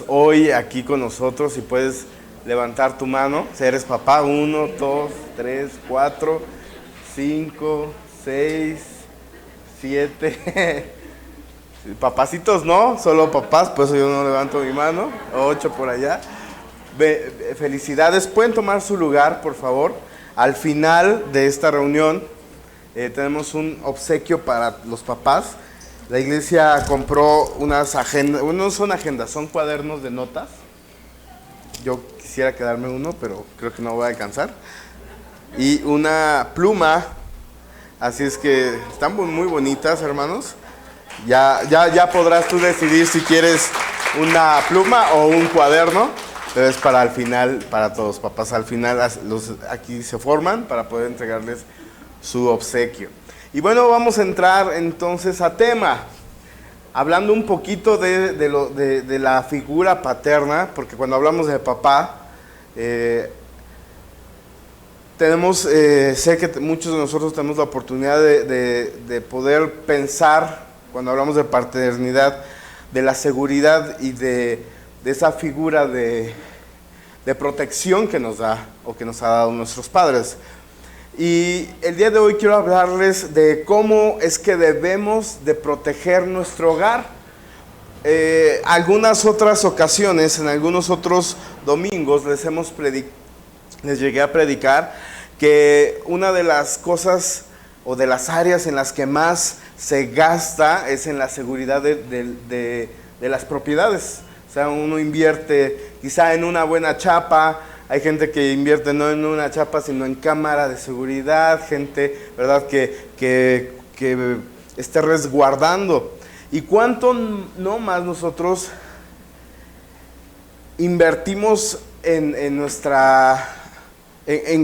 Hoy aquí con nosotros, si puedes levantar tu mano, si eres papá, 1, 2, 3, 4, 5, 6, 7, papacitos no, solo papás, por eso yo no levanto mi mano, 8 por allá. Felicidades, pueden tomar su lugar, por favor. Al final de esta reunión tenemos un obsequio para los papás. La iglesia compró unas agendas, no son agendas, son cuadernos de notas. Yo quisiera quedarme uno, pero creo que no voy a alcanzar. Y una pluma, así es que están muy bonitas, hermanos. Ya podrás tú decidir si quieres una pluma o un cuaderno, pero es para el final, para todos, papás. Al final aquí se forman para poder entregarles su obsequio. Y bueno, vamos a entrar entonces a tema, hablando un poquito de la figura paterna, porque cuando hablamos de papá, sé que muchos de nosotros tenemos la oportunidad de poder pensar, cuando hablamos de paternidad, de la seguridad y de esa figura de protección que nos da o que nos ha dado nuestros padres. Y el día de hoy quiero hablarles de cómo es que debemos de proteger nuestro hogar. Algunas otras ocasiones, en algunos otros domingos, les llegué a predicar que una de las cosas o de las áreas en las que más se gasta es en la seguridad de las propiedades. O sea, uno invierte quizá en una buena chapa. Hay gente que invierte no en una chapa, sino en cámara de seguridad, gente, ¿verdad?, que esté resguardando. ¿Y cuánto no más nosotros invertimos en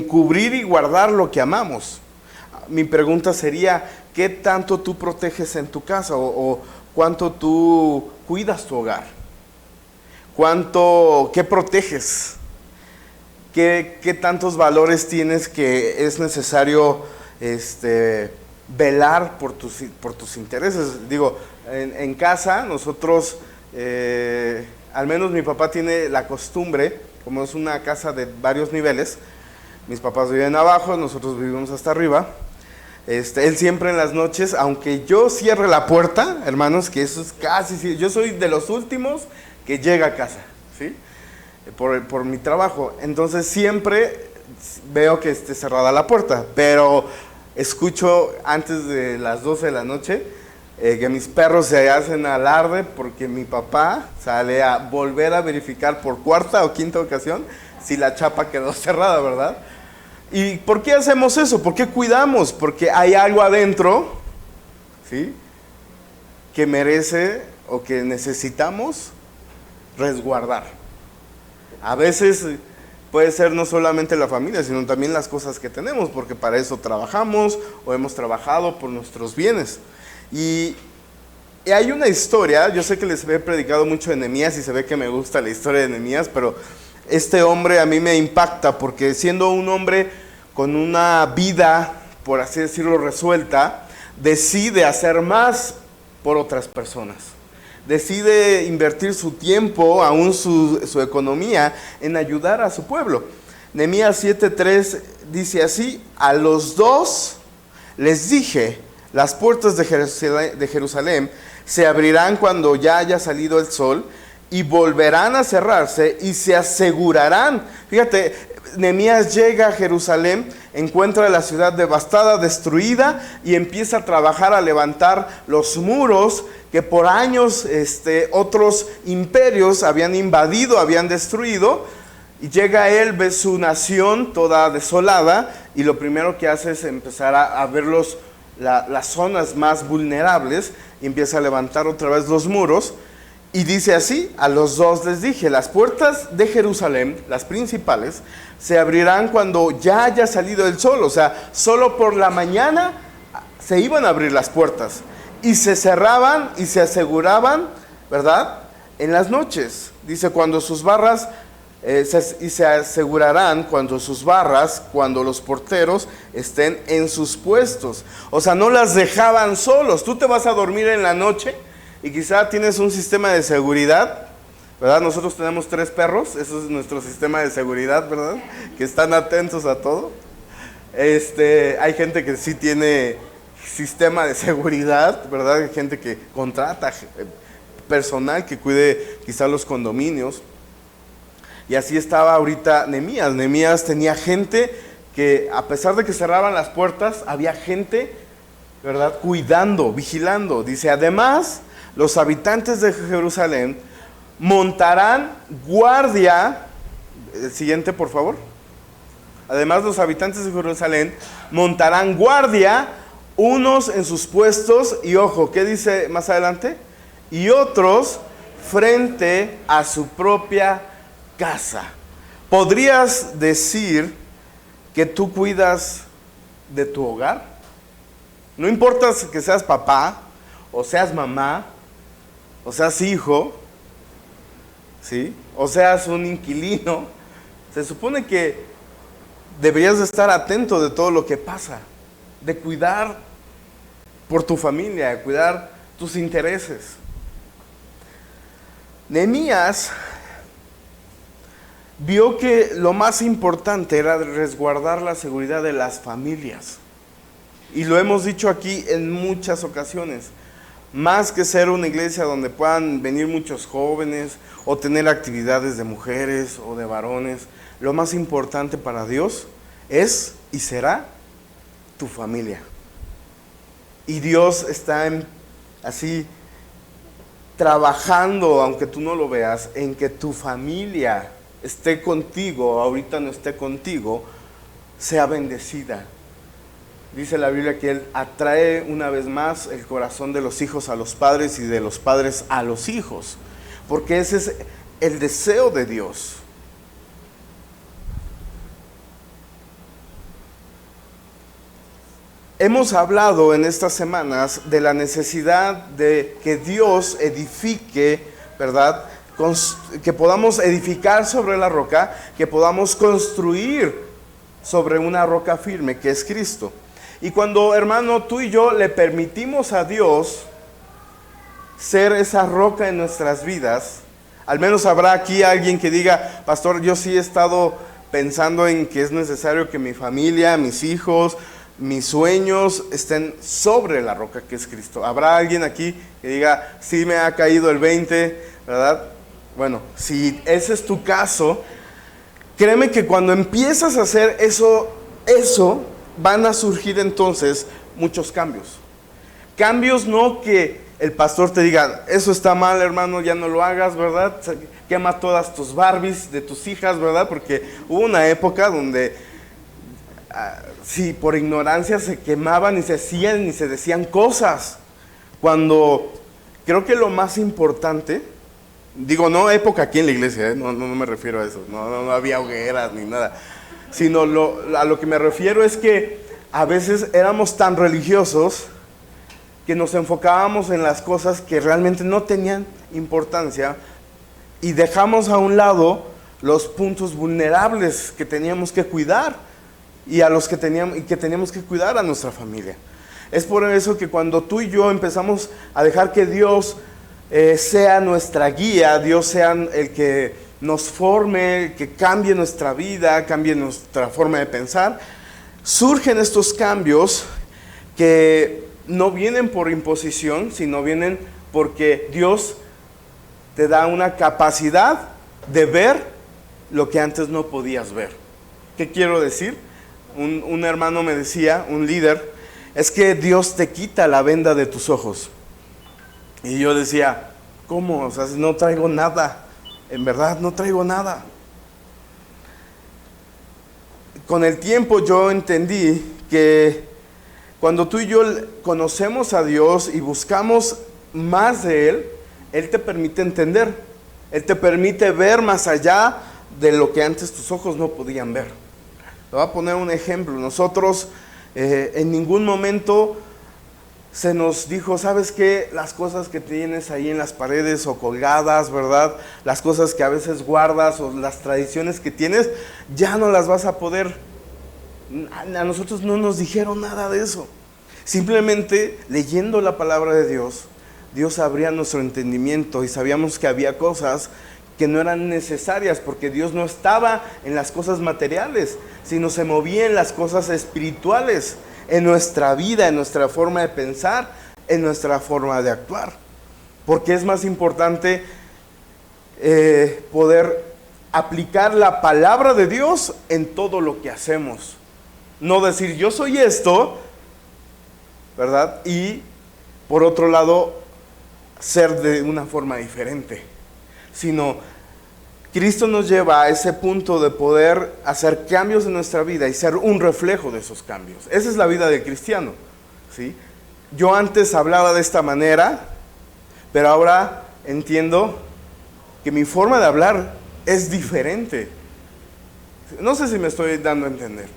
cubrir y guardar lo que amamos? Mi pregunta sería, ¿qué tanto tú proteges en tu casa o cuánto tú cuidas tu hogar? ¿Qué proteges? ¿Qué tantos valores tienes que es necesario velar por tus intereses? Digo, en casa nosotros, al menos mi papá tiene la costumbre, como es una casa de varios niveles, mis papás viven abajo, nosotros vivimos hasta arriba. Él siempre en las noches, aunque yo cierre la puerta, hermanos, que eso es casi, yo soy de los últimos que llega a casa, ¿sí? Por mi trabajo, entonces siempre veo que esté cerrada la puerta, pero escucho antes de las 12 de la noche que mis perros se hacen alarde porque mi papá sale a volver a verificar por cuarta o quinta ocasión si la chapa quedó cerrada, ¿verdad? ¿Y por qué hacemos eso? ¿Por qué cuidamos? Porque hay algo adentro, ¿sí?, que merece o que necesitamos resguardar. A veces puede ser no solamente la familia, sino también las cosas que tenemos, porque para eso trabajamos o hemos trabajado por nuestros bienes. Y hay una historia, yo sé que les he predicado mucho de Nehemías y se ve que me gusta la historia de Nehemías, pero este hombre a mí me impacta porque siendo un hombre con una vida, por así decirlo, resuelta, decide hacer más por otras personas. Decide invertir su tiempo, aún su economía, en ayudar a su pueblo. Nehemías 7:3 dice así: a los dos les dije, las puertas de Jerusalén se abrirán cuando ya haya salido el sol y volverán a cerrarse y se asegurarán. Fíjate, Nehemías llega a Jerusalén, encuentra la ciudad devastada, destruida, y empieza a trabajar a levantar los muros que por años otros imperios habían invadido, habían destruido. Y llega él, ve su nación toda desolada, y lo primero que hace es empezar a ver las zonas más vulnerables, y empieza a levantar otra vez los muros. Y dice así: a los dos les dije, las puertas de Jerusalén, las principales, se abrirán cuando ya haya salido el sol. O sea, solo por la mañana se iban a abrir las puertas. Y se cerraban y se aseguraban, ¿verdad?, en las noches. Dice, cuando sus barras, y se asegurarán cuando los porteros estén en sus puestos. O sea, no las dejaban solos. Tú te vas a dormir en la noche y quizá tienes un sistema de seguridad, ¿verdad? Nosotros tenemos 3 perros, eso es nuestro sistema de seguridad, ¿verdad? Que están atentos a todo. Hay gente que sí tiene sistema de seguridad, ¿verdad? Hay gente que contrata personal que cuide quizá los condominios. Y así estaba ahorita Nehemías. Nehemías tenía gente que, a pesar de que cerraban las puertas, había gente, ¿verdad?, cuidando, vigilando. Dice, además, los habitantes de Jerusalén montarán guardia. El siguiente, por favor. Además, los habitantes de Jerusalén montarán guardia, unos en sus puestos, y ojo, ¿qué dice más adelante? Y otros frente a su propia casa. ¿Podrías decir que tú cuidas de tu hogar? No importa que seas papá, o seas mamá, o seas hijo, ¿sí?, o seas un inquilino. Se supone que deberías de estar atento de todo lo que pasa, de cuidar por tu familia, de cuidar tus intereses. Nehemías vio que lo más importante era resguardar la seguridad de las familias. Y lo hemos dicho aquí en muchas ocasiones. Más que ser una iglesia donde puedan venir muchos jóvenes o tener actividades de mujeres o de varones, lo más importante para Dios es y será tu familia. Y Dios está así trabajando, aunque tú no lo veas, en que tu familia esté contigo, ahorita no esté contigo, sea bendecida. Dice la Biblia que Él atrae una vez más el corazón de los hijos a los padres y de los padres a los hijos, porque ese es el deseo de Dios. Hemos hablado en estas semanas de la necesidad de que Dios edifique, ¿verdad?, que podamos edificar sobre la roca, que podamos construir sobre una roca firme que es Cristo. Y cuando, hermano, tú y yo le permitimos a Dios ser esa roca en nuestras vidas, al menos habrá aquí alguien que diga, pastor, yo sí he estado pensando en que es necesario que mi familia, mis hijos, mis sueños estén sobre la roca que es Cristo. ¿Habrá alguien aquí que diga, sí me ha caído el 20, ¿verdad? Bueno, si ese es tu caso, créeme que cuando empiezas a hacer eso van a surgir entonces muchos cambios. Cambios no que el pastor te diga, eso está mal, hermano, ya no lo hagas, ¿verdad? Quema todas tus Barbies de tus hijas, ¿verdad? Porque hubo una época donde sí, por ignorancia se quemaban y se hacían y se decían cosas. Cuando creo que lo más importante, digo, no época aquí en la iglesia, no me refiero a eso, no había hogueras ni nada, sino a lo que me refiero es que a veces éramos tan religiosos que nos enfocábamos en las cosas que realmente no tenían importancia y dejamos a un lado los puntos vulnerables que teníamos que cuidar y que teníamos que cuidar a nuestra familia. Es por eso que cuando tú y yo empezamos a dejar que Dios sea nuestra guía, Dios sea el que nos forme, que cambie nuestra vida, cambie nuestra forma de pensar, surgen estos cambios que no vienen por imposición, sino vienen porque Dios te da una capacidad de ver lo que antes no podías ver. ¿Qué quiero decir? Un hermano me decía, un líder, es que Dios te quita la venda de tus ojos. Y yo decía, ¿cómo? O sea, no traigo nada. En verdad, no traigo nada. Con el tiempo yo entendí que cuando tú y yo conocemos a Dios y buscamos más de Él, Él te permite entender. Él te permite ver más allá de lo que antes tus ojos no podían ver. Te voy a poner un ejemplo. Nosotros en ningún momento se nos dijo, ¿sabes qué? Las cosas que tienes ahí en las paredes o colgadas, ¿verdad? Las cosas que a veces guardas o las tradiciones que tienes, ya no las vas a poder. A nosotros no nos dijeron nada de eso. Simplemente leyendo la palabra de Dios, Dios abría nuestro entendimiento y sabíamos que había cosas porque no eran necesarias, porque Dios no estaba en las cosas materiales, sino se movía en las cosas espirituales, en nuestra vida, en nuestra forma de pensar, en nuestra forma de actuar. Porque es más importante poder aplicar la palabra de Dios en todo lo que hacemos. No decir yo soy esto, ¿verdad? Y por otro lado, ser de una forma diferente. Sino, Cristo nos lleva a ese punto de poder hacer cambios en nuestra vida y ser un reflejo de esos cambios. Esa es la vida del cristiano, ¿sí? Yo antes hablaba de esta manera, pero ahora entiendo que mi forma de hablar es diferente. No sé si me estoy dando a entender.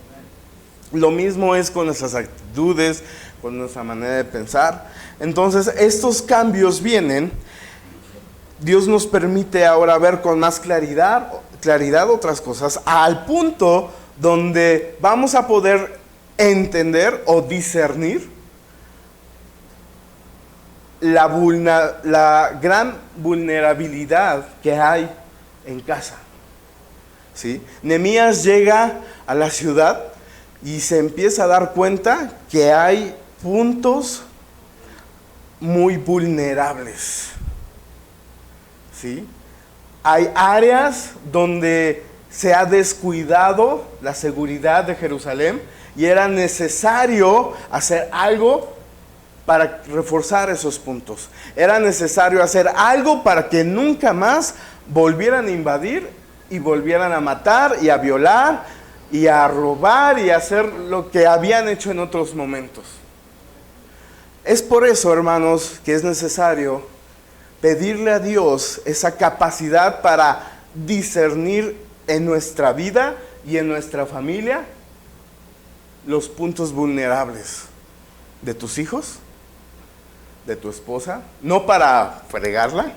Lo mismo es con nuestras actitudes, con nuestra manera de pensar. Entonces, estos cambios vienen. Dios nos permite ahora ver con más claridad otras cosas, al punto donde vamos a poder entender o discernir la gran vulnerabilidad que hay en casa. ¿Sí? Nehemías llega a la ciudad y se empieza a dar cuenta que hay puntos muy vulnerables. ¿Sí? Hay áreas donde se ha descuidado la seguridad de Jerusalén y era necesario hacer algo para reforzar esos puntos. Era necesario hacer algo para que nunca más volvieran a invadir y volvieran a matar y a violar y a robar y a hacer lo que habían hecho en otros momentos. Es por eso, hermanos, que es necesario pedirle a Dios esa capacidad para discernir en nuestra vida y en nuestra familia los puntos vulnerables de tus hijos, de tu esposa, no para fregarla,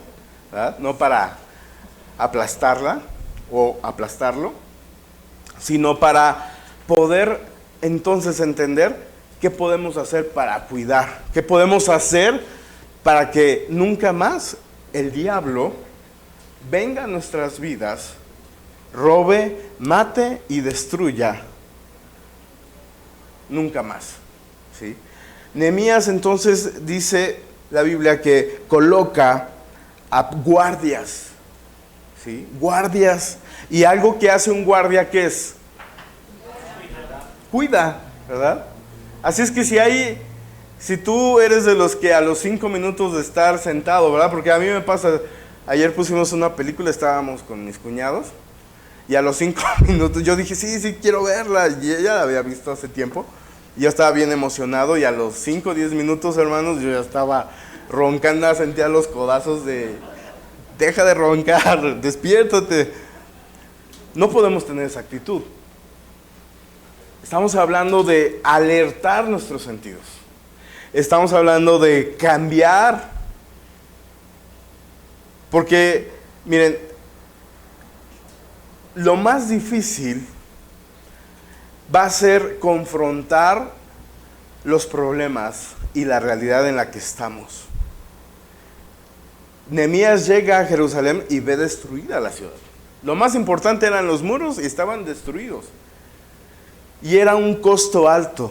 ¿verdad? No para aplastarla o aplastarlo, sino para poder entonces entender qué podemos hacer para cuidar, qué podemos hacer para que nunca más el diablo venga a nuestras vidas, robe, mate y destruya. Nunca más, ¿sí? Nehemías entonces dice la Biblia que coloca a guardias, ¿sí? Guardias. Y algo que hace un guardia, ¿qué es? Cuida, ¿verdad? Así es que si tú eres de los que a los 5 minutos de estar sentado, ¿verdad? Porque a mí me pasa, ayer pusimos una película, estábamos con mis cuñados, y a los 5 minutos yo dije, sí, quiero verla, y ella la había visto hace tiempo, y yo estaba bien emocionado, y a los 5 o 10 minutos, hermanos, yo ya estaba roncando, sentía los codazos de, deja de roncar, despiértate. No podemos tener esa actitud. Estamos hablando de alertar nuestros sentidos. Estamos hablando de cambiar. Porque, miren, lo más difícil va a ser confrontar los problemas y la realidad en la que estamos. Nehemías llega a Jerusalén y ve destruida la ciudad. Lo más importante eran los muros y estaban destruidos. Y era un costo alto,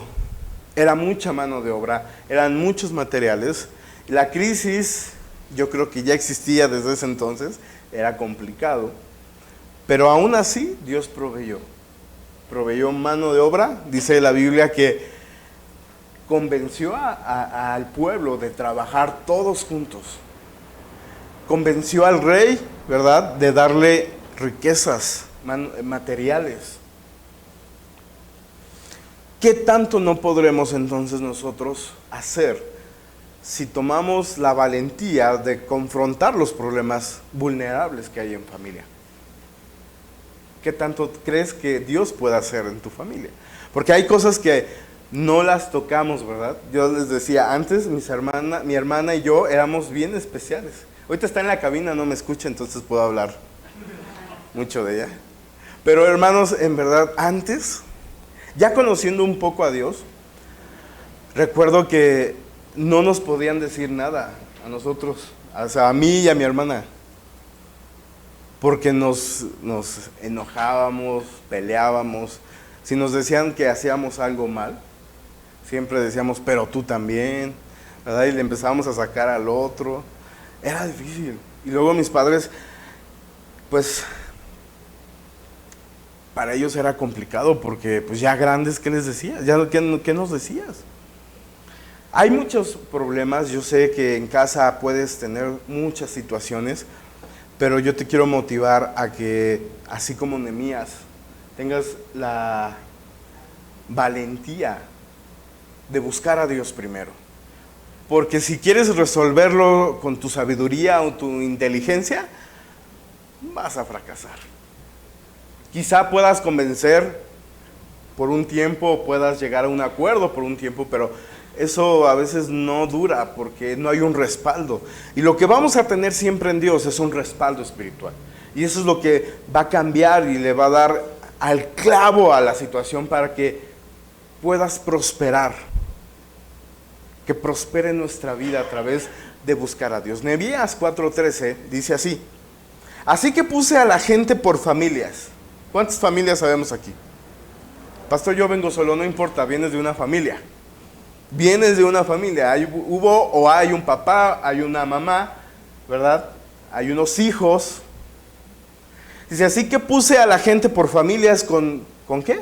era mucha mano de obra, eran muchos materiales. La crisis, yo creo que ya existía desde ese entonces, era complicado. Pero aún así, Dios proveyó mano de obra. Dice la Biblia que convenció al pueblo de trabajar todos juntos. Convenció al rey, ¿verdad?, de darle riquezas materiales. ¿Qué tanto no podremos entonces nosotros hacer si tomamos la valentía de confrontar los problemas vulnerables que hay en familia? ¿Qué tanto crees que Dios puede hacer en tu familia? Porque hay cosas que no las tocamos, ¿verdad? Yo les decía, antes mi hermana y yo éramos bien especiales. Ahorita está en la cabina, no me escucha, entonces puedo hablar mucho de ella. Pero hermanos, en verdad, antes, ya conociendo un poco a Dios, recuerdo que no nos podían decir nada a nosotros, o sea, a mí y a mi hermana. porque nos enojábamos, peleábamos. Si nos decían que hacíamos algo mal, siempre decíamos, pero tú también, ¿verdad? Y le empezábamos a sacar al otro. Era difícil. Y luego mis padres, pues, para ellos era complicado porque, pues, ya grandes, ¿qué les decías? ¿Qué nos decías? Hay muchos problemas. Yo sé que en casa puedes tener muchas situaciones, pero yo te quiero motivar a que, así como Nehemías, tengas la valentía de buscar a Dios primero. Porque si quieres resolverlo con tu sabiduría o tu inteligencia, vas a fracasar. Quizá puedas convencer por un tiempo, puedas llegar a un acuerdo por un tiempo, pero eso a veces no dura porque no hay un respaldo. Y lo que vamos a tener siempre en Dios es un respaldo espiritual. Y eso es lo que va a cambiar y le va a dar al clavo a la situación para que puedas prosperar. Que prospere nuestra vida a través de buscar a Dios. Nehemías 4:13 dice así: así que puse a la gente por familias. ¿Cuántas familias sabemos aquí? Pastor, yo vengo solo, no importa, vienes de una familia. Vienes de una familia. Hay un papá, hay una mamá, ¿verdad? Hay unos hijos. Dice, así que puse a la gente por familias ¿con qué?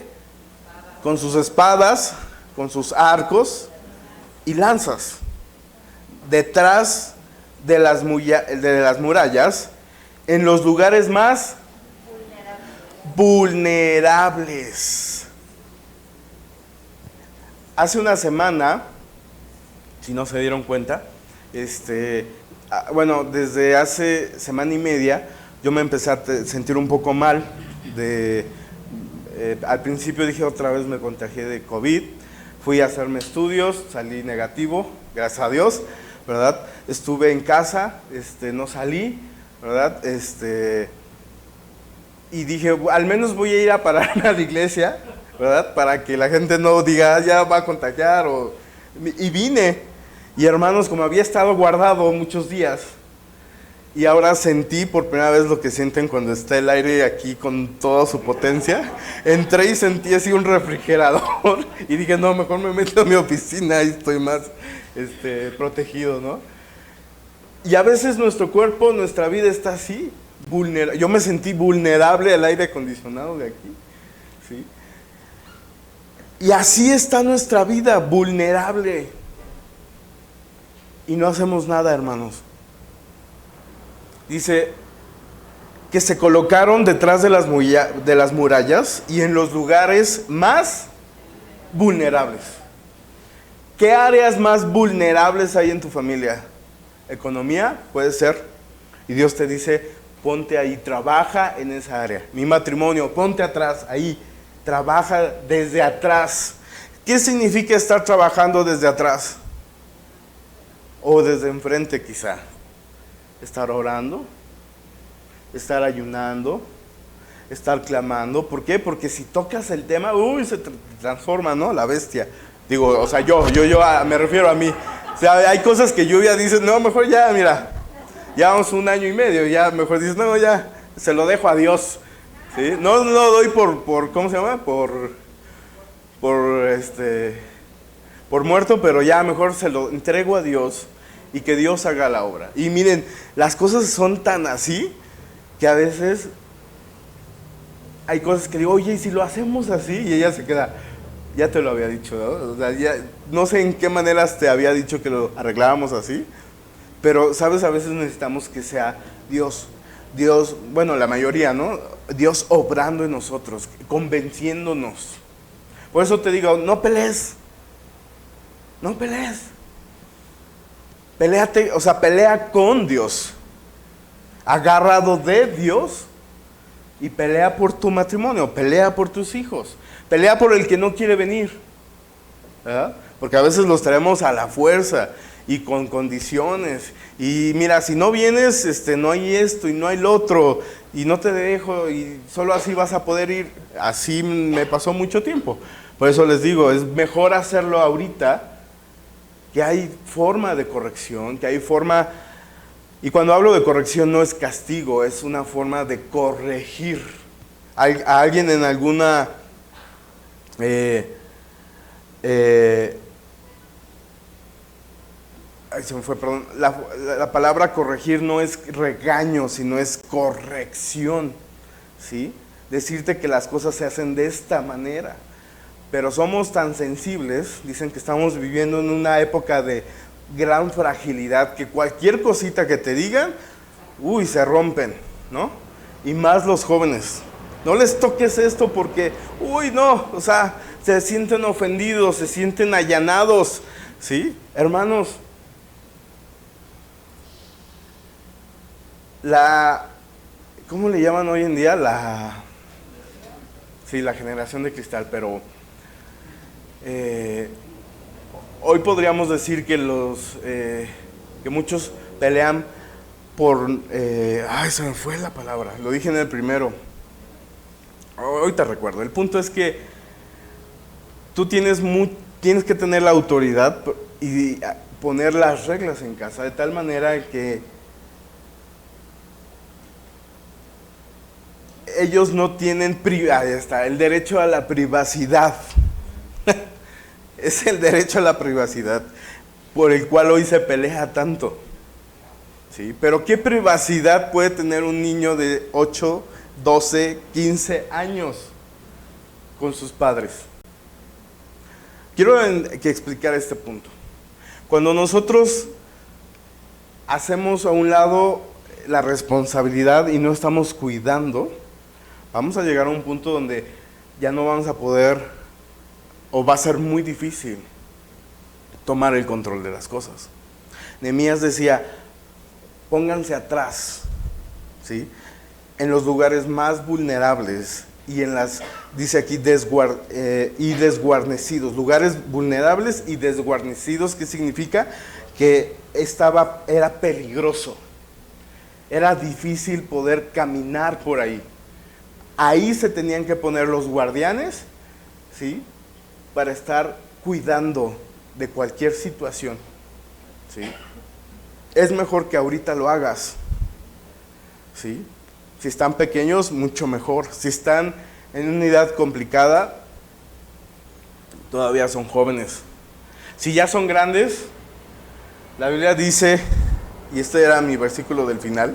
Con sus espadas, con sus arcos y lanzas, detrás de las murallas, en los lugares más vulnerables. Hace una semana, si no se dieron cuenta, desde hace semana y media, yo me empecé a sentir un poco mal. Al principio dije, otra vez me contagié de COVID. Fui a hacerme estudios, salí negativo, gracias a Dios, ¿verdad? Estuve en casa, no salí, ¿verdad? Y dije, al menos voy a ir a pararme a la iglesia, ¿verdad? Para que la gente no diga, ya va a contagiar. Y vine, y hermanos, como había estado guardado muchos días, y ahora sentí por primera vez lo que sienten cuando está el aire aquí con toda su potencia. Entré y sentí así un refrigerador y dije, no, mejor me meto a mi oficina y estoy más protegido, ¿no? Y a veces nuestro cuerpo, nuestra vida está así, yo me sentí vulnerable al aire acondicionado de aquí, ¿sí? Y así está nuestra vida, vulnerable. Y no hacemos nada, hermanos. Dice que se colocaron detrás de las murallas y en los lugares más vulnerables. ¿Qué áreas más vulnerables hay en tu familia? Economía, puede ser. Y Dios te dice, ponte ahí, trabaja en esa área. Mi matrimonio, ponte atrás, ahí, trabaja desde atrás. ¿Qué significa estar trabajando desde atrás? O desde enfrente quizá. Estar orando, estar ayunando, estar clamando. ¿Por qué? Porque si tocas el tema, se transforma, ¿no? La bestia. Digo, o sea, yo me refiero a mí. O sea, hay cosas que yo ya dices, no, mejor ya, mira, ya vamos 1 año y medio, ya mejor dices, no, ya, se lo dejo a Dios. ¿Sí? No lo doy por ¿cómo se llama? Por muerto, pero ya mejor se lo entrego a Dios. Y que Dios haga la obra. Y miren, las cosas son tan así que a veces hay cosas que digo, oye, ¿y si lo hacemos así? Y ella se queda, ya te lo había dicho, ¿no? O sea, no sé en qué maneras te había dicho que lo arreglábamos así, pero, ¿sabes? A veces necesitamos que sea Dios, bueno, la mayoría, ¿no? Dios obrando en nosotros, convenciéndonos. Por eso te digo, no pelees. Pelea con Dios, agarrado de Dios, y pelea por tu matrimonio, pelea por tus hijos, pelea por el que no quiere venir, ¿verdad? Porque a veces los traemos a la fuerza y con condiciones, y mira, si no vienes, no hay esto y no hay lo otro, y no te dejo, y solo así vas a poder ir. Así me pasó mucho tiempo. Por eso les digo, es mejor hacerlo ahorita, que hay forma de corrección, que hay forma Y cuando hablo de corrección no es castigo, es una forma de corregir a alguien en alguna... ay, se me fue, perdón. La palabra corregir no es regaño, sino es corrección, ¿sí? Decirte que las cosas se hacen de esta manera. Pero somos tan sensibles, dicen que estamos viviendo en una época de gran fragilidad, que cualquier cosita que te digan, uy, se rompen, ¿no? Y más los jóvenes. No les toques esto porque, uy, no, o sea, se sienten ofendidos, se sienten allanados, ¿sí? Hermanos, ¿cómo le llaman hoy en día? Sí, la generación de cristal, pero hoy podríamos decir que que muchos pelean por, ay, se me fue la palabra, lo dije en el primero, hoy te recuerdo. El punto es que tú tienes que tener la autoridad y poner las reglas en casa, de tal manera que ellos no tienen ahí está, el derecho a la privacidad. Es el derecho a la privacidad por el cual hoy se pelea tanto. ¿Sí? Pero ¿qué privacidad puede tener un niño de 8, 12, 15 años con sus padres? Quiero explicar este punto. Cuando nosotros hacemos a un lado la responsabilidad y no estamos cuidando, vamos a llegar a un punto donde ya no vamos a poder, o va a ser muy difícil tomar el control de las cosas. Nehemías decía, pónganse atrás, ¿sí? En los lugares más vulnerables y dice aquí, y desguarnecidos, lugares vulnerables y desguarnecidos, ¿qué significa? Que era peligroso, era difícil poder caminar por ahí. Ahí se tenían que poner los guardianes, ¿sí? Para estar cuidando de cualquier situación, ¿sí? Es mejor que ahorita lo hagas, ¿sí? Si están pequeños, mucho mejor. Si están en una edad complicada, todavía son jóvenes. Si ya son grandes, la Biblia dice, y este era mi versículo del final,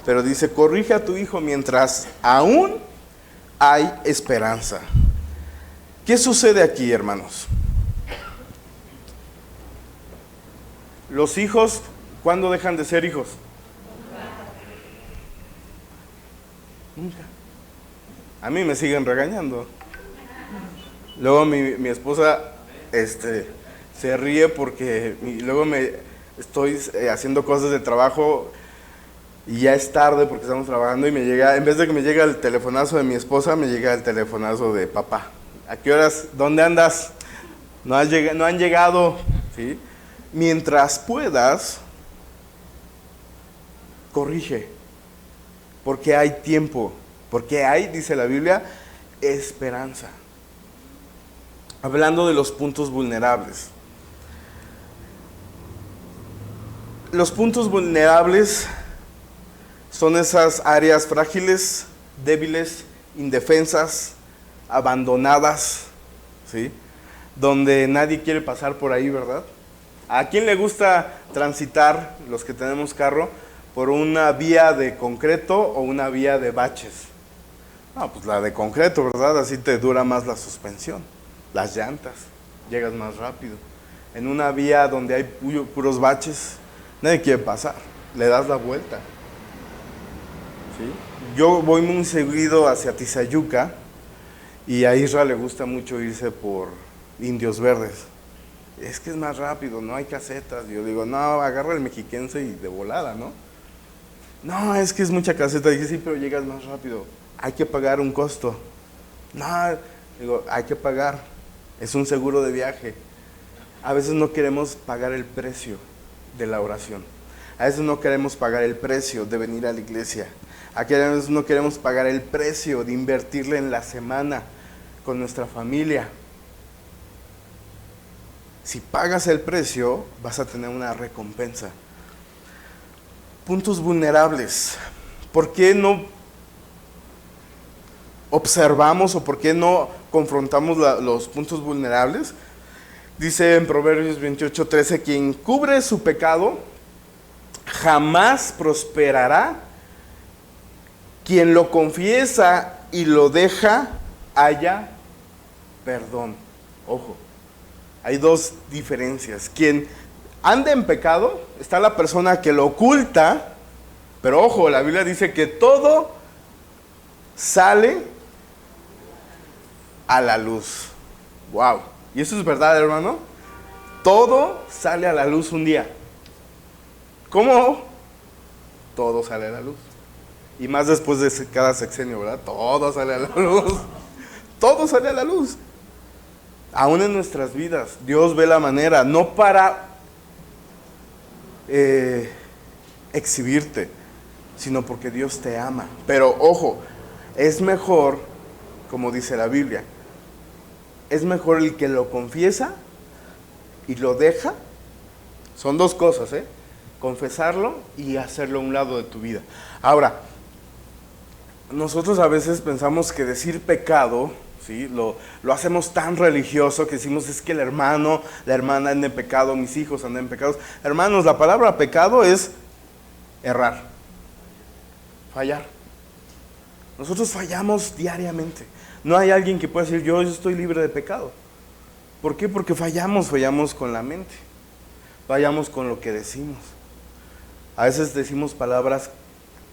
pero dice, corrige a tu hijo mientras aún hay esperanza. ¿Qué sucede aquí, hermanos? Los hijos, ¿cuándo dejan de ser hijos? Nunca. A mí me siguen regañando. Luego mi esposa se ríe porque luego estoy haciendo cosas de trabajo y ya es tarde porque estamos trabajando y me llega, en vez de que me llegue el telefonazo de mi esposa, me llega el telefonazo de papá. ¿A qué horas? ¿Dónde andas? No han llegado, ¿sí? Mientras puedas, corrige, porque hay tiempo, porque hay, dice la Biblia, esperanza. Hablando de los puntos vulnerables. Los puntos vulnerables son esas áreas frágiles, débiles, indefensas, abandonadas, ¿sí? Donde nadie quiere pasar por ahí, ¿verdad? ¿A quién le gusta transitar, los que tenemos carro, por una vía de concreto o una vía de baches? No, pues la de concreto, ¿verdad? Así te dura más la suspensión, las llantas, llegas más rápido. En una vía donde hay puros baches, nadie quiere pasar, le das la vuelta. ¿Sí? Yo voy muy seguido hacia Tizayuca y a Isra le gusta mucho irse por Indios Verdes. Es que es más rápido, no hay casetas. Yo digo, no, agarra el mexiquense y de volada, ¿no? No, es que es mucha caseta. Dije, sí, pero llegas más rápido. Hay que pagar un costo. No, digo, hay que pagar. Es un seguro de viaje. A veces no queremos pagar el precio de la oración. A veces no queremos pagar el precio de venir a la iglesia. A veces no queremos pagar el precio de invertirle en la semana con nuestra familia. Si pagas el precio, vas a tener una recompensa. puntos vulnerables. ¿Por qué no observamos o por qué no confrontamos los puntos vulnerables? Dice en Proverbios 28:13, quien cubre su pecado jamás prosperará, quien lo confiesa y lo deja halla perdón. Ojo, hay dos diferencias. Quien anda en pecado, está la persona que lo oculta, pero ojo, la Biblia dice que todo sale a la luz. Wow. ¿Y eso es verdad, hermano? Todo sale a la luz un día. ¿Cómo? Todo sale a la luz. Y más después de cada sexenio, ¿verdad? Todo sale a la luz. Todo sale a la luz. Aún en nuestras vidas, Dios ve la manera, no para exhibirte, sino porque Dios te ama. Pero ojo, es mejor, como dice la Biblia, es mejor el que lo confiesa y lo deja. Son dos cosas, confesarlo y hacerlo a un lado de tu vida. Ahora, nosotros a veces pensamos que decir pecado, ¿sí? Lo hacemos tan religioso que decimos es que el hermano, la hermana andan en pecado, mis hijos andan en pecados. Hermanos, la palabra pecado es errar, fallar. Nosotros fallamos diariamente. No hay alguien que pueda decir yo estoy libre de pecado. ¿Por qué? Porque fallamos con la mente, fallamos con lo que decimos. A veces decimos palabras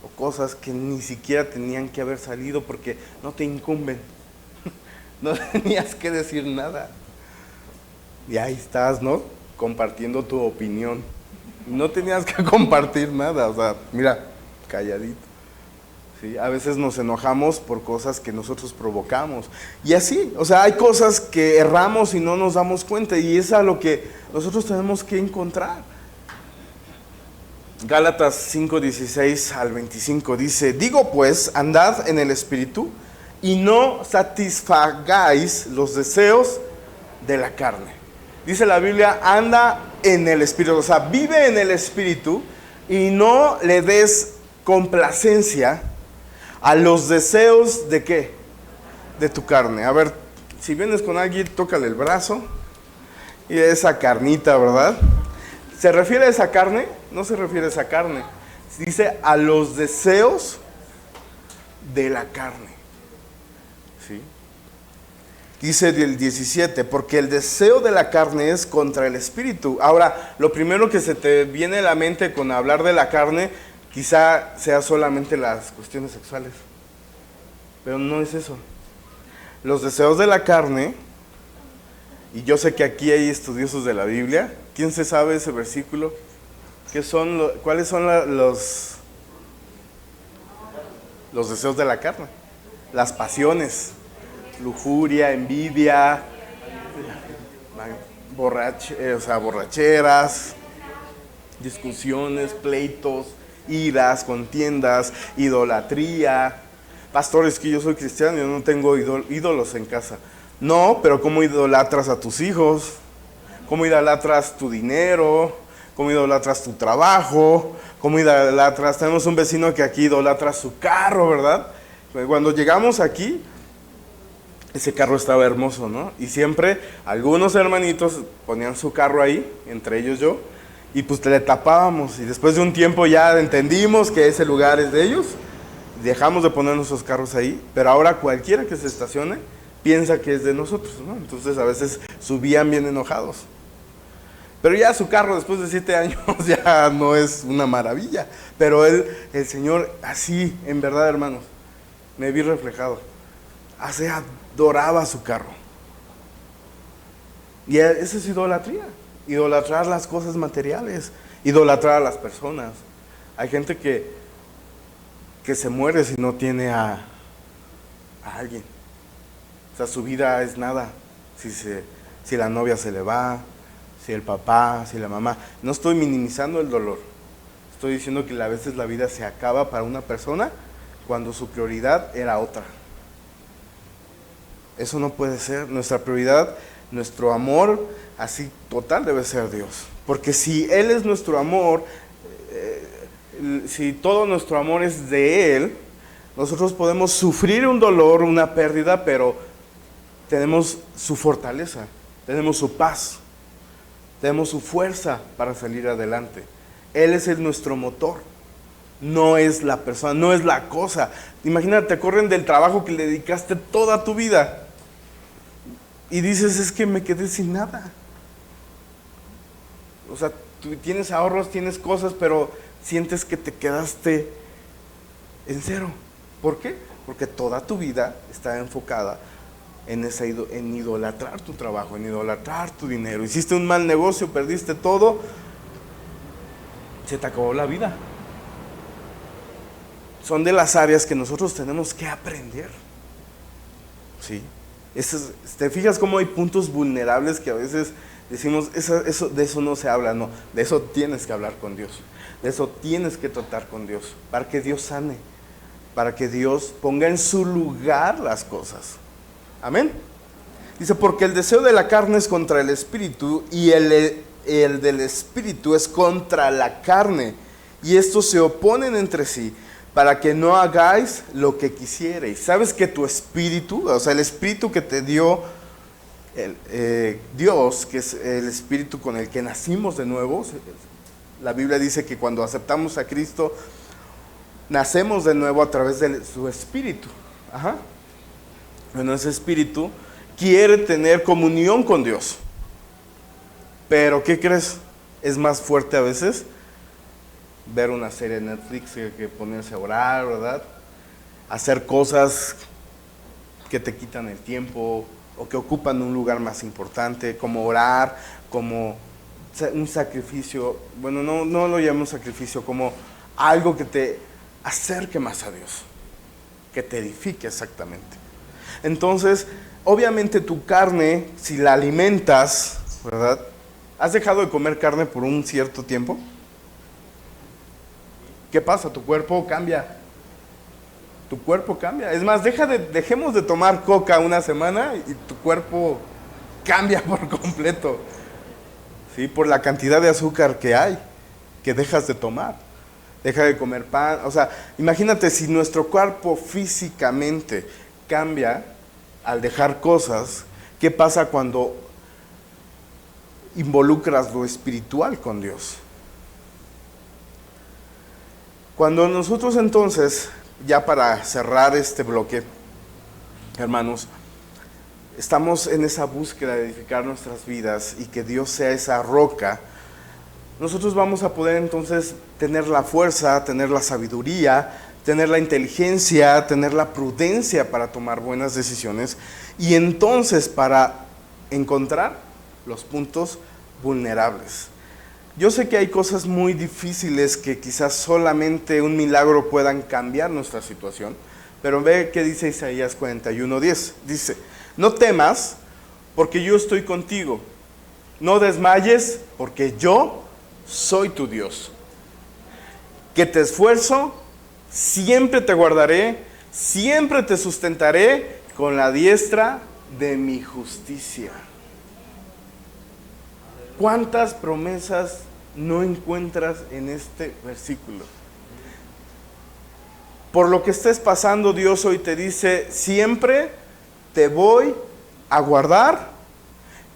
o cosas que ni siquiera tenían que haber salido porque no te incumben. No tenías que decir nada. Y ahí estás, ¿no? Compartiendo tu opinión. No tenías que compartir nada, o sea, mira, calladito. ¿Sí? A veces nos enojamos por cosas que nosotros provocamos. Y así, o sea, hay cosas que erramos y no nos damos cuenta. Y es a lo que nosotros tenemos que encontrar. Gálatas 5:16 al 25 dice, digo pues, andad en el Espíritu y no satisfagáis los deseos de la carne. Dice la Biblia, anda en el Espíritu, o sea, vive en el Espíritu y no le des complacencia a los deseos de ¿qué? De tu carne. A ver, si vienes con alguien, tócale el brazo y esa carnita, ¿verdad? ¿Se refiere a esa carne? No se refiere a esa carne. Dice a los deseos de la carne. ¿Sí? Dice el 17, porque el deseo de la carne es contra el espíritu. Ahora, lo primero que se te viene a la mente con hablar de la carne, quizá sea solamente las cuestiones sexuales. Pero no es eso. Los deseos de la carne, y yo sé que aquí hay estudiosos de la Biblia. ¿Quién se sabe ese versículo? ¿Cuáles son los deseos de la carne? Las pasiones, lujuria, envidia, borracheras, discusiones, pleitos, iras, contiendas, idolatría. Pastores, que yo soy cristiano y yo no tengo ídolos en casa. No, pero ¿cómo idolatras a tus hijos? ¿Cómo idolatras tu dinero? ¿Cómo idolatras tu trabajo? ¿Cómo idolatras? Tenemos un vecino que aquí idolatra su carro, ¿verdad? Cuando llegamos aquí, ese carro estaba hermoso, ¿no? Y siempre algunos hermanitos ponían su carro ahí, entre ellos yo, y pues le tapábamos. Y después de un tiempo ya entendimos que ese lugar es de ellos, dejamos de poner nuestros carros ahí, pero ahora cualquiera que se estacione piensa que es de nosotros, ¿no? Entonces a veces subían bien enojados. Pero ya su carro después de 7 años ya no es una maravilla. Pero el Señor, así, en verdad, hermanos, me vi reflejado. Así adoraba su carro. Y esa es idolatría. Idolatrar las cosas materiales. Idolatrar a las personas. Hay gente que se muere si no tiene a alguien. O sea, su vida es nada. Si la novia se le va, si el papá, si la mamá. No estoy minimizando el dolor. Estoy diciendo que a veces la vida se acaba para una persona cuando su prioridad era otra. Eso no puede ser. Nuestra prioridad, nuestro amor, así total debe ser Dios. Porque si Él es nuestro amor, si todo nuestro amor es de Él, nosotros podemos sufrir un dolor, una pérdida, pero tenemos su fortaleza, tenemos su paz, tenemos su fuerza para salir adelante. Él es nuestro motor, no es la persona, no es la cosa. Imagínate, te corren del trabajo que le dedicaste toda tu vida y dices, es que me quedé sin nada. O sea, tú tienes ahorros, tienes cosas, pero sientes que te quedaste en cero. ¿Por qué? Porque toda tu vida está enfocada en idolatrar tu trabajo, en idolatrar tu dinero. Hiciste un mal negocio, perdiste todo, se te acabó la vida. Son de las áreas que nosotros tenemos que aprender. ¿Sí? ¿Te fijas cómo hay puntos vulnerables que a veces decimos, de eso no se habla? No, de eso tienes que hablar con Dios. De eso tienes que tratar con Dios, para que Dios sane, para que Dios ponga en su lugar las cosas. Amén. Dice, porque el deseo de la carne es contra el espíritu y el del espíritu es contra la carne. Y estos se oponen entre sí para que no hagáis lo que quisierais. ¿Sabes que tu espíritu, o sea, el espíritu que te dio Dios, que es el espíritu con el que nacimos de nuevo? La Biblia dice que cuando aceptamos a Cristo, nacemos de nuevo a través de su espíritu. Ajá. Bueno, ese espíritu quiere tener comunión con Dios. Pero, ¿qué crees? Es más fuerte a veces ver una serie de Netflix que ponerse a orar, ¿verdad? Hacer cosas que te quitan el tiempo o que ocupan un lugar más importante, como orar, como un sacrificio. Bueno, no lo llamo sacrificio, como algo que te acerque más a Dios, que te edifique exactamente. Entonces, obviamente tu carne, si la alimentas, ¿verdad? ¿Has dejado de comer carne por un cierto tiempo? ¿Qué pasa? Tu cuerpo cambia. Tu cuerpo cambia. Es más, dejemos de tomar coca una semana y tu cuerpo cambia por completo. ¿Sí? Por la cantidad de azúcar que hay, que dejas de tomar. Deja de comer pan. O sea, imagínate si nuestro cuerpo físicamente cambia al dejar cosas, ¿qué pasa cuando involucras lo espiritual con Dios? Cuando nosotros entonces, ya para cerrar este bloque, hermanos, estamos en esa búsqueda de edificar nuestras vidas y que Dios sea esa roca, nosotros vamos a poder entonces tener la fuerza, tener la sabiduría, tener la inteligencia, tener la prudencia para tomar buenas decisiones y entonces para encontrar los puntos vulnerables. Yo sé que hay cosas muy difíciles que quizás solamente un milagro puedan cambiar nuestra situación, pero ve qué dice Isaías 41:10. Dice, no temas porque yo estoy contigo, no desmayes porque yo soy tu Dios, que te esfuerzo, siempre te guardaré, siempre te sustentaré con la diestra de mi justicia. ¿Cuántas promesas no encuentras en este versículo? Por lo que estés pasando, Dios hoy te dice, siempre te voy a guardar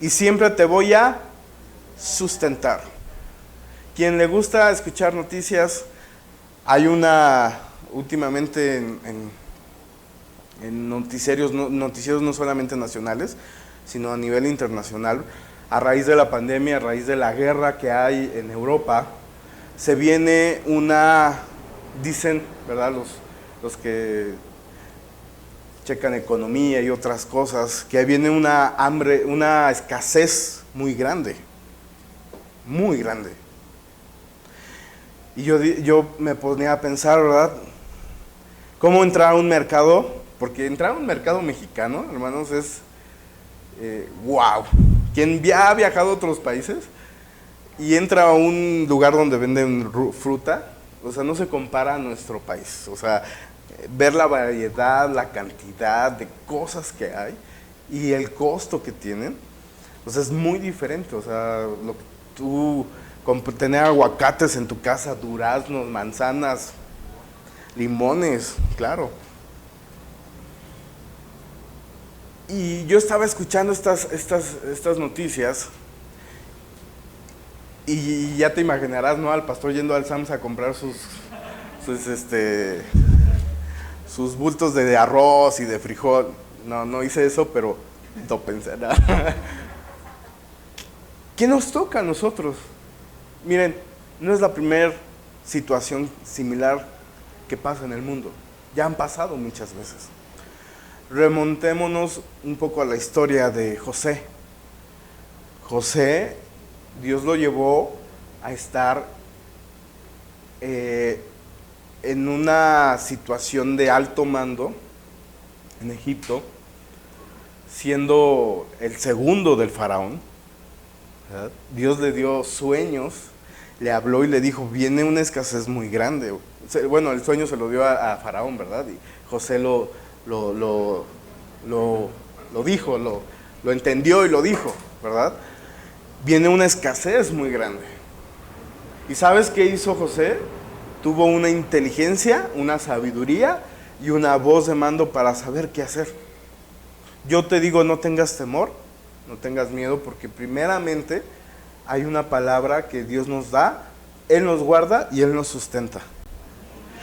y siempre te voy a sustentar. Quien le gusta escuchar noticias, hay últimamente en noticieros no solamente nacionales, sino a nivel internacional, a raíz de la pandemia, a raíz de la guerra que hay en Europa, se viene dicen, ¿verdad? Los que checan economía y otras cosas, que viene una hambre, una escasez muy grande, muy grande. Y yo me ponía a pensar, ¿verdad? ¿Cómo entrar a un mercado? Porque entrar a un mercado mexicano, hermanos, es wow. Quien ha viajado a otros países y entra a un lugar donde venden fruta, o sea, no se compara a nuestro país. O sea, ver la variedad, la cantidad de cosas que hay y el costo que tienen, o sea, es muy diferente. O sea, lo que tú con tener aguacates en tu casa, duraznos, manzanas, limones, claro. Y yo estaba escuchando estas noticias y ya te imaginarás, ¿no? Al pastor yendo al Sam's a comprar sus bultos de arroz y de frijol. No hice eso, pero lo pensé. ¿No? ¿Qué nos toca a nosotros? Miren, no es la primera situación similar que pasa en el mundo. Ya han pasado muchas veces. Remontémonos un poco a la historia de José. José, Dios lo llevó a estar en una situación de alto mando en Egipto, siendo el segundo del faraón. ¿Verdad? Dios le dio sueños, le habló y le dijo, viene una escasez muy grande. Bueno, el sueño se lo dio a faraón, ¿verdad? Y José lo dijo, lo entendió y lo dijo, ¿verdad? Viene una escasez muy grande. ¿Y sabes qué hizo José? Tuvo una inteligencia, una sabiduría y una voz de mando para saber qué hacer. Yo te digo, no tengas temor, no tengas miedo, porque primeramente hay una palabra que Dios nos da, Él nos guarda y Él nos sustenta.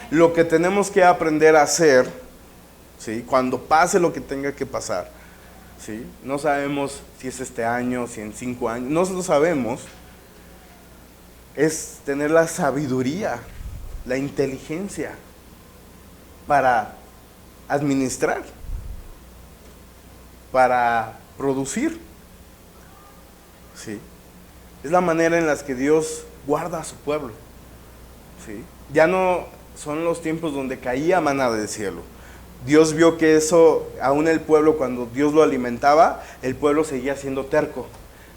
Lo que tenemos que aprender a hacer, ¿sí? Cuando pase lo que tenga que pasar, ¿sí? No sabemos si es este año, si en 5 años, no lo sabemos, es tener la sabiduría, la inteligencia para administrar, para producir, ¿sí? Es la manera en la que Dios guarda a su pueblo, ¿sí? Ya no son los tiempos donde caía maná del cielo. Dios vio que eso, aún el pueblo, cuando Dios lo alimentaba, el pueblo seguía siendo terco.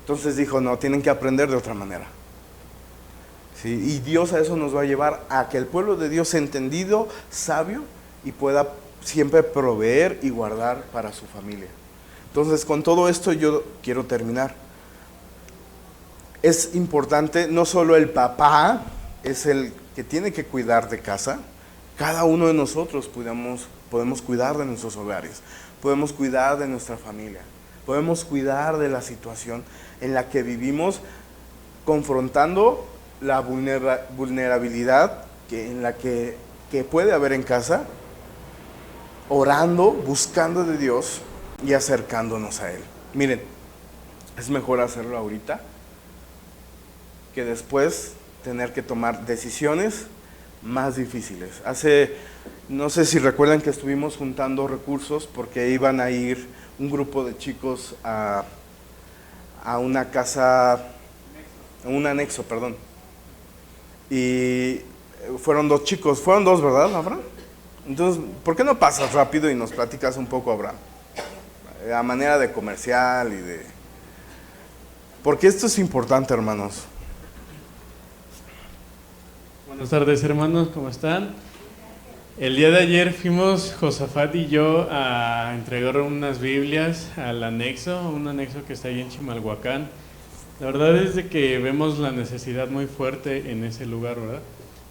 Entonces dijo, no, tienen que aprender de otra manera. ¿Sí? Y Dios a eso nos va a llevar, a que el pueblo de Dios sea entendido, sabio, y pueda siempre proveer y guardar para su familia. Entonces, con todo esto yo quiero terminar. Es importante, no solo el papá es el que tiene que cuidar de casa, cada uno de nosotros podemos cuidar de nuestros hogares, podemos cuidar de nuestra familia, podemos cuidar de la situación en la que vivimos, confrontando la vulnerabilidad que puede haber en casa, orando, buscando de Dios y acercándonos a Él. Miren, es mejor hacerlo ahorita que después tener que tomar decisiones más difíciles. No sé si recuerdan que estuvimos juntando recursos porque iban a ir un grupo de chicos a una casa, a un anexo, perdón. Y fueron 2 chicos, fueron 2, ¿verdad, Abraham? Entonces, ¿por qué no pasas rápido y nos platicas un poco, Abraham? A manera de comercial y de... Porque esto es importante, hermanos. Buenas tardes, hermanos, ¿cómo están? El día de ayer fuimos Josafat y yo a entregar unas Biblias al anexo, un anexo que está ahí en Chimalhuacán. La verdad es de que vemos la necesidad muy fuerte en ese lugar, ¿verdad?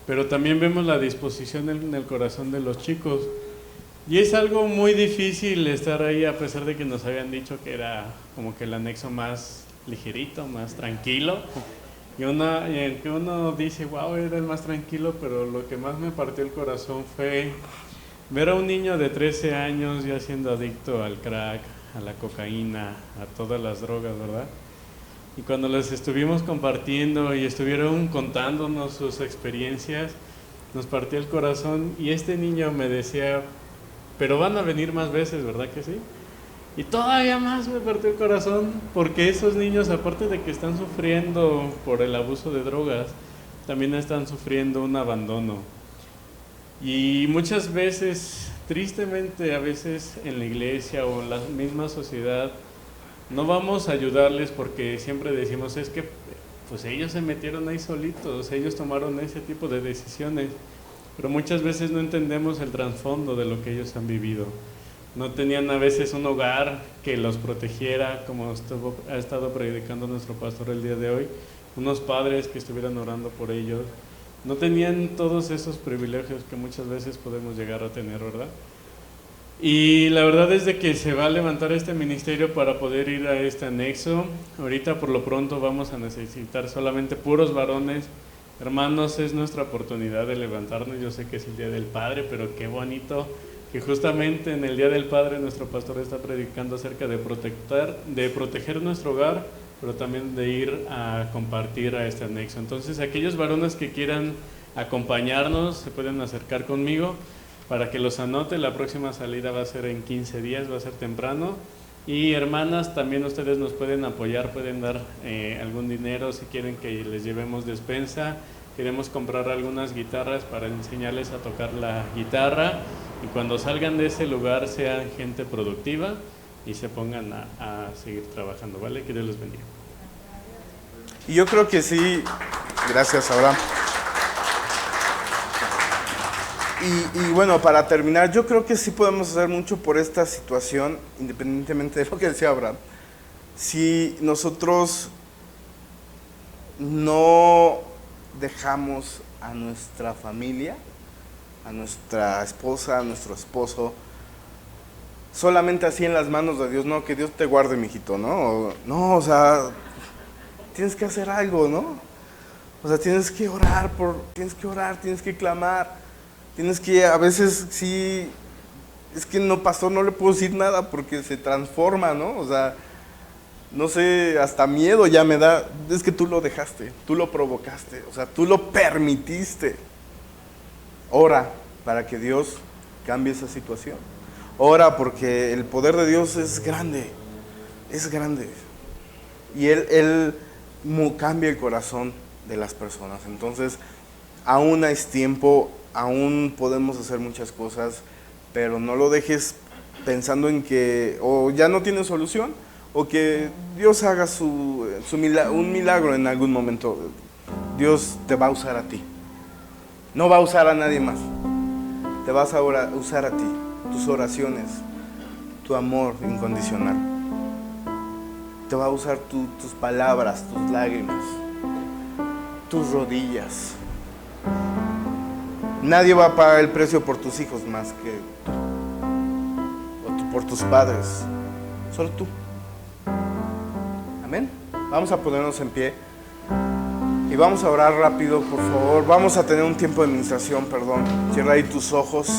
Pero también vemos la disposición en el corazón de los chicos. Y es algo muy difícil estar ahí, a pesar de que nos habían dicho que era como que el anexo más ligerito, más tranquilo. Y el que uno dice, wow, era el más tranquilo, pero lo que más me partió el corazón fue ver a un niño de 13 años ya siendo adicto al crack, a la cocaína, a todas las drogas, ¿verdad? Y cuando les estuvimos compartiendo y estuvieron contándonos sus experiencias, nos partió el corazón y este niño me decía, pero van a venir más veces, ¿verdad que sí? Y todavía más me partió el corazón porque esos niños, aparte de que están sufriendo por el abuso de drogas, también están sufriendo un abandono. Y muchas veces, tristemente, a veces en la iglesia o en la misma sociedad, no vamos a ayudarles porque siempre decimos, es que pues ellos se metieron ahí solitos, ellos tomaron ese tipo de decisiones, pero muchas veces no entendemos el trasfondo de lo que ellos han vivido. No tenían a veces un hogar que los protegiera, como ha estado predicando nuestro pastor el día de hoy, unos padres que estuvieran orando por ellos. No tenían todos esos privilegios que muchas veces podemos llegar a tener, ¿verdad? Y la verdad es de que se va a levantar este ministerio para poder ir a este anexo. Ahorita por lo pronto vamos a necesitar solamente puros varones. Hermanos, es nuestra oportunidad de levantarnos. Yo sé que es el Día del Padre, pero qué bonito que justamente en el Día del Padre nuestro pastor está predicando acerca de proteger nuestro hogar, pero también de ir a compartir a este anexo. Entonces, aquellos varones que quieran acompañarnos se pueden acercar conmigo para que los anote. La próxima salida va a ser en 15 días, va a ser temprano. Y hermanas, también ustedes nos pueden apoyar, pueden dar algún dinero si quieren que les llevemos despensa. Queremos comprar algunas guitarras para enseñarles a tocar la guitarra, y cuando salgan de ese lugar sean gente productiva y se pongan a seguir trabajando, ¿vale? Que Dios les bendiga. Y yo creo que sí, gracias Abraham. Y bueno, para terminar, yo creo que sí podemos hacer mucho por esta situación, independientemente de lo que decía Abraham. Si nosotros no dejamos a nuestra familia, a nuestra esposa, a nuestro esposo, solamente así en las manos de Dios, no, que Dios te guarde, mijito, ¿no? No, o sea, tienes que hacer algo, ¿no? O sea, tienes que orar, tienes que clamar. Tienes que, a veces sí, es que no, pastor, no le puedo decir nada porque se transforma, ¿no? O sea, no sé, hasta miedo ya me da. Es que tú lo dejaste, tú lo provocaste, o sea, tú lo permitiste. Ora para que Dios cambie esa situación. Ora porque el poder de Dios es grande, es grande. Y Él cambia el corazón de las personas. Entonces, aún hay tiempo. Aún podemos hacer muchas cosas, pero no lo dejes pensando en que o ya no tiene solución, o que Dios haga un milagro en algún momento. Dios te va a usar a ti. No va a usar a nadie más. Te vas a usar a ti, tus oraciones, tu amor incondicional. Te va a usar tus palabras, tus lágrimas, tus rodillas. Nadie va a pagar el precio por tus hijos más que tú, o por tus padres, solo tú. Amén. Vamos a ponernos en pie y vamos a orar rápido, por favor. Vamos a tener un tiempo de administración, perdón. Cierra ahí tus ojos.